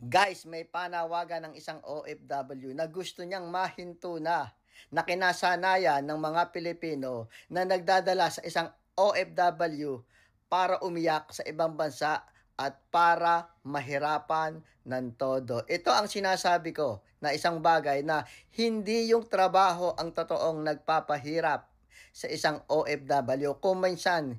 Guys, may panawagan ng isang OFW na gusto niyang mahinto na kinasanayan ng mga Pilipino na nagdadala sa isang OFW para umiyak sa ibang bansa at para mahirapan ng todo. Ito ang sinasabi ko na isang bagay na hindi yung trabaho ang totoong nagpapahirap sa isang OFW. Kung minsan,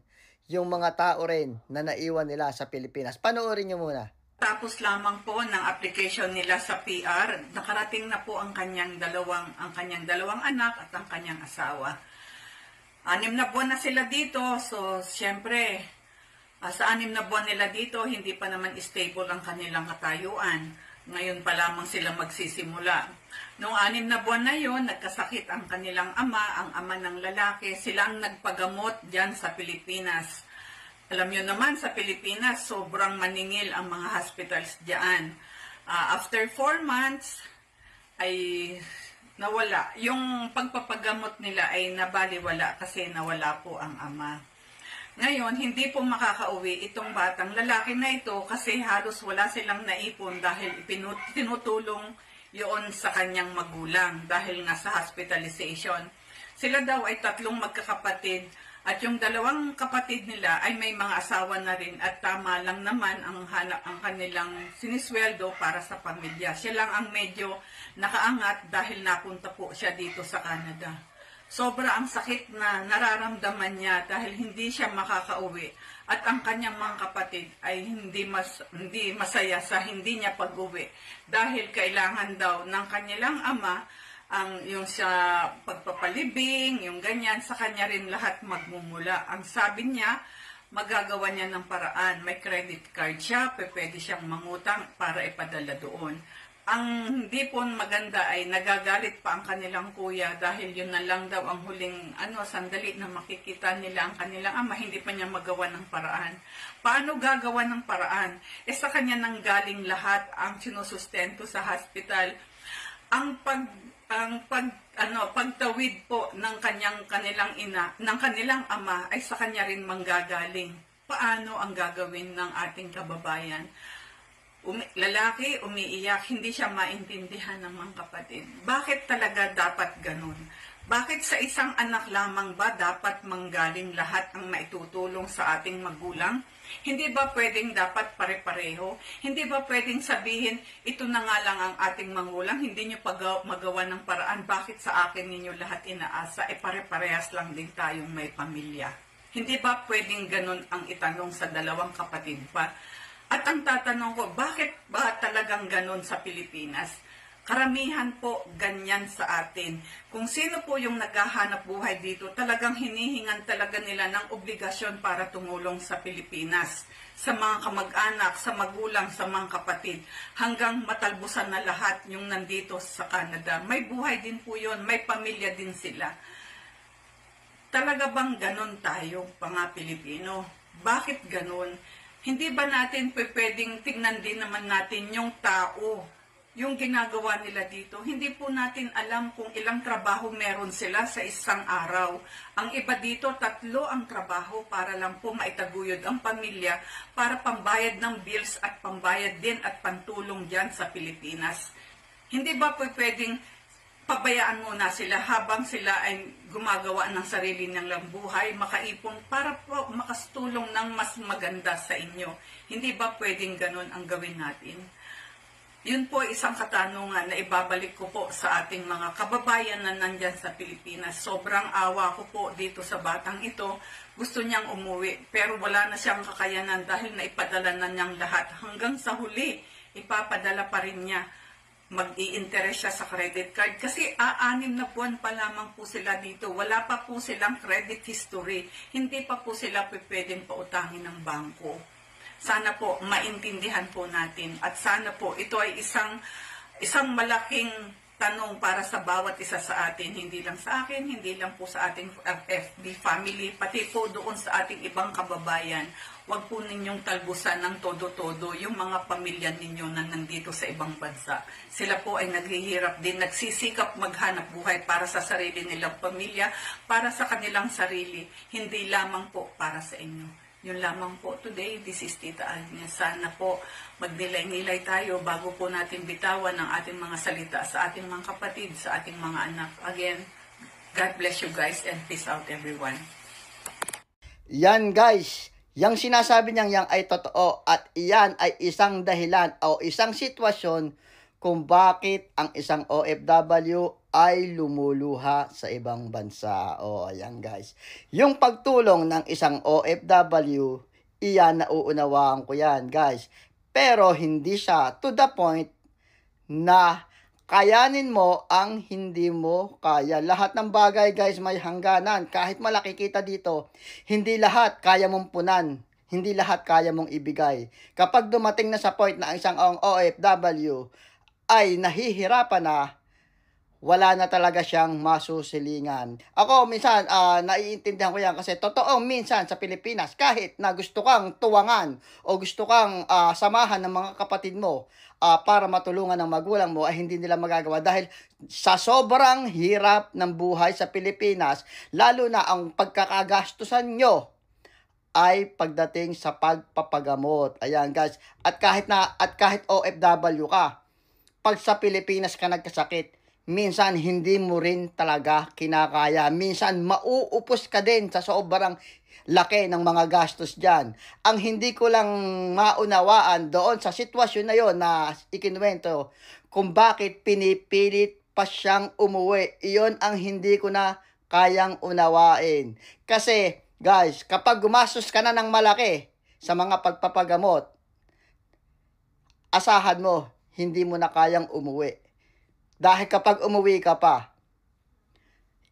yung mga tao rin na naiwan nila sa Pilipinas. Panoorin nyo muna. Tapos lamang po ng application nila sa PR, nakarating na po ang kanyang dalawang anak at ang kanyang asawa. 6 na buwan na sila dito, so siyempre, sa 6 na buwan nila dito, hindi pa naman stable ang kanilang katayuan. Ngayon pa lamang sila magsisimula. Noong 6 na buwan na yon, nagkasakit ang kanilang ama, ang ama ng lalaki, sila ang nagpagamot dyan sa Pilipinas. Alam nyo naman, sa Pilipinas, sobrang maningil ang mga hospitals diyan. After 4 months, ay nawala. Yung pagpapagamot nila ay nabaliwala kasi nawala po ang ama. Ngayon, hindi po makakauwi itong batang lalaki na ito kasi halos wala silang naipon dahil tinutulong yun sa kanyang magulang dahil nga sa hospitalization. Sila daw ay 3 magkakapatid. At yung 2 kapatid nila ay may mga asawa na rin at tama lang naman ang kanilang sinisweldo para sa pamilya. Siya lang ang medyo nakaangat dahil napunta po siya dito sa Canada. Sobra ang sakit na nararamdaman niya dahil hindi siya makakauwi at ang kanyang mga kapatid ay hindi masaya sa hindi niya pag-uwi dahil kailangan daw ng kanilang ama yung sa pagpapalibing, yung ganyan, sa kanya rin lahat magmumula. Ang sabi niya, magagawa niya ng paraan. May credit card siya, pwede siyang mangutang para ipadala doon. Ang hindi po maganda ay nagagalit pa ang kanilang kuya dahil yun na lang daw ang huling sandali na makikita nila ang kanilang ama, hindi pa niya magawa ng paraan. Paano gagawa ng paraan? Sa kanya nang galing lahat ang sinusustento sa hospital. Ang pagtawid po ng kanilang ama ay sa kanya rin manggagaling. Paano ang gagawin ng ating kababayan? Lalaki, umiiyak, hindi siya maintindihan ng mga kapatid. Bakit talaga dapat ganun? Bakit sa isang anak lamang ba dapat manggaling lahat ang maitutulong sa ating magulang? Hindi ba pwedeng dapat pare-pareho? Hindi ba pwedeng sabihin, ito na nga lang ang ating magulang, hindi nyo magawa ng paraan, bakit sa akin ninyo lahat inaasa, pare-parehas lang din tayong may pamilya? Hindi ba pwedeng ganun ang itanong sa 2 kapatid pa? At ang tatanong ko, bakit ba talagang ganun sa Pilipinas? Karamihan po ganyan sa atin. Kung sino po yung naghahanap buhay dito, talagang hinihingan talaga nila ng obligasyon para tumulong sa Pilipinas. Sa mga kamag-anak, sa magulang, sa mga kapatid. Hanggang matalbusan na lahat yung nandito sa Canada. May buhay din po yun, may pamilya din sila. Talaga bang ganun tayo, mga Pilipino? Bakit ganun? Hindi ba natin pwedeng tingnan din naman natin yung tao, yung ginagawa nila dito? Hindi po natin alam kung ilang trabaho meron sila sa isang araw. Ang iba dito, 3 ang trabaho para lang po maitaguyod ang pamilya, para pambayad ng bills at pambayad din at pantulong dyan sa Pilipinas. Hindi ba po pwedeng pabayaan muna sila habang sila ay gumagawa ng sarili nilang buhay, makaipon para po makastulong ng mas maganda sa inyo? Hindi ba pwedeng ganun ang gawin natin? Yun po isang katanungan na ibabalik ko po sa ating mga kababayan na nandyan sa Pilipinas. Sobrang awa ko po dito sa batang ito. Gusto niyang umuwi pero wala na siyang kakayanan dahil naipadala na niyang lahat. Hanggang sa huli, ipapadala pa rin niya. Mag-i-interest siya sa credit card kasi 6 na buwan pa lamang po sila dito. Wala pa po silang credit history. Hindi pa po sila pwedeng pautangin ng bangko. Sana po maintindihan po natin at sana po ito ay isang malaking tanong para sa bawat isa sa atin, hindi lang sa akin, hindi lang po sa ating FB family, pati po doon sa ating ibang kababayan. Huwag po ninyong talbusan ng todo-todo yung mga pamilya ninyo na nandito sa ibang bansa. Sila po ay naghihirap din, nagsisikap maghanap buhay para sa sarili nilang pamilya, para sa kanilang sarili, hindi lamang po para sa inyo. Yun lamang po today. This is Tita Agnes. Sana po magnilay-nilay tayo bago po natin bitawan ang ating mga salita sa ating mga kapatid, sa ating mga anak. Again, God bless you guys and peace out everyone. Yan guys, yung sinasabi niyang yang ay totoo at iyan ay isang dahilan o isang sitwasyon kung bakit ang isang OFW ay lumuluha sa ibang bansa. O, ayan guys. Yung pagtulong ng isang OFW, iyan nauunawaan ko yan guys. Pero hindi siya to the point na kayanin mo ang hindi mo kaya. Lahat ng bagay guys may hangganan. Kahit malaki kita dito, hindi lahat kaya mong punan. Hindi lahat kaya mong ibigay. Kapag dumating na sa point na ang isang OFW ay nahihirapan na, wala na talaga siyang masusilingan. Ako minsan naiintindihan ko yan kasi totoo minsan sa Pilipinas kahit na gusto kang tuwangan o gusto kang samahan ng mga kapatid mo para matulungan ng magulang mo ay hindi nila magagawa dahil sa sobrang hirap ng buhay sa Pilipinas, lalo na ang pagkakagastusan nyo ay pagdating sa pagpapagamot. Ayan guys, at kahit OFW ka, pag sa Pilipinas ka nagkasakit, minsan hindi mo rin talaga kinakaya. Minsan mauupos ka din sa sobrang laki ng mga gastos dyan. Ang hindi ko lang maunawaan doon sa sitwasyon na yon na ikinuwento, kung bakit pinipilit pa siyang umuwi. Iyon ang hindi ko na kayang unawain. Kasi guys, kapag gumastos ka na ng malaki sa mga pagpapagamot, asahan mo, hindi mo na kayang umuwi. Dahil kapag umuwi ka pa,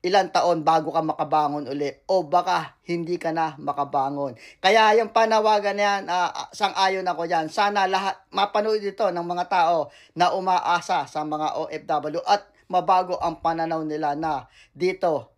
ilang taon bago ka makabangon uli o baka hindi ka na makabangon. Kaya yung panawagan na yan, sang-ayon ako yan. Sana lahat mapanood ito ng mga tao na umaasa sa mga OFW at mabago ang pananaw nila na dito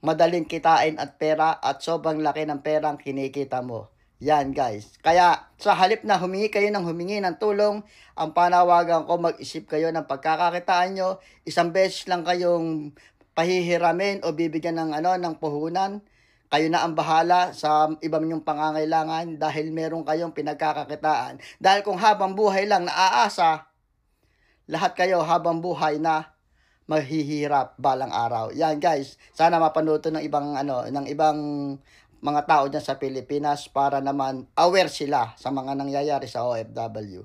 madaling kitain at pera at sobrang laki ng perang kinikita mo. Yan guys. Kaya sa halip na humingi kayo ng tulong, ang panawagan ko, mag-isip kayo ng pagkakakitaan nyo. Isang beses lang kayong pahihiramin o bibigyan ng puhunan. Kayo na ang bahala sa iba ninyong pangangailangan dahil meron kayong pinagkakakitaan. Dahil kung habang buhay lang naaasa, lahat kayo habang buhay na mahihirap balang araw. Yan guys, sana mapanood ng ibang mga tao dyan sa Pilipinas para naman aware sila sa mga nangyayari sa OFW.